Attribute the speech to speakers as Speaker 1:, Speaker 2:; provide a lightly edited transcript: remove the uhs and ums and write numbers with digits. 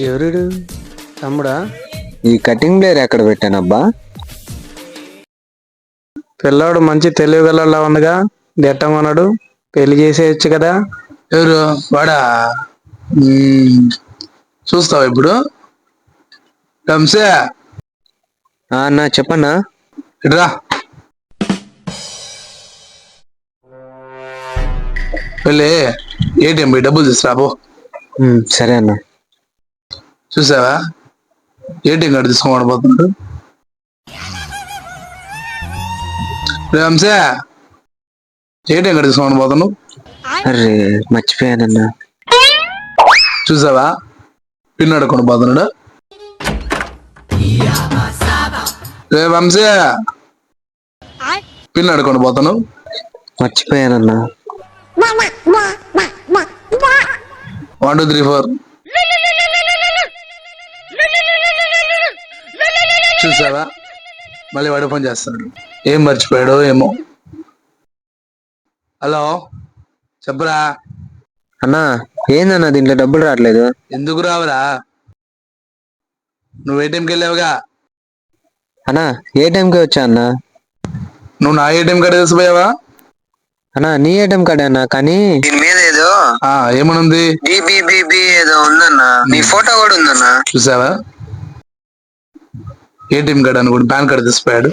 Speaker 1: ఎవరుడు? తమ్ముడా?
Speaker 2: ఈ కటింగ్ బ్లేర్ ఎక్కడ పెట్టానబ్బా?
Speaker 1: పిల్లాడు మంచి తెలివిగలలా ఉందిగా, దిట్టమన్నాడు. పెళ్లి చేసేయచ్చు కదా.
Speaker 3: ఎవరు వాడా? చూస్తావా ఇప్పుడు? రంసే,
Speaker 2: అన్నా చెప్పన్నా.
Speaker 3: ఇట్రా. వెళ్ళి ఏటీఎం పోయి డబ్బులు తీసుకురాబో.
Speaker 2: సరే అన్న.
Speaker 3: చూసావా, ఏటీఎం కార్డు తీసుకోమని పోతున్నాడు. రంసే, ఏటీఎం కార్డు తీసుకోమని పోతున్నావు.
Speaker 2: అరే మర్చిపోయానన్నా.
Speaker 3: చూసావా, పిన్ అడుకొని పోతున్నాడు. రే వంశీ, పిన్ అడుకొని పోతాను.
Speaker 2: మర్చిపోయానన్నా.
Speaker 3: 1 2 3 4. చూసావా, మళ్ళీ వాడు ఫోన్ చేస్తున్నాడు. ఏం మర్చిపోయాడో ఏమో. హలో, చెప్పరా.
Speaker 2: అన్నా ఏందన్నా దీంట్లో డబ్బులు రావట్లేదు?
Speaker 3: ఎందుకు రావురా? నువ్వు ఏటీఎంకి వెళ్ళావుగా.
Speaker 2: అన్నా ఏ టైంకి వచ్చా అన్నా?
Speaker 3: నువ్వు నా ఏటీఎం కార్డు తీసిపోయావా?
Speaker 2: అన్నా నీ ఏటీఎం కార్డ్ అన్నా, కానీ దీని మీద ఏదో
Speaker 3: ఏమనుంది?
Speaker 2: ఏదో ఉందన్నా, నీ ఫోటో కూడా ఉందన్నా.
Speaker 3: చూసావా, ఏటీఎం కార్డు అనుకోండి పాన్ కార్డు తీసిపోయాడు.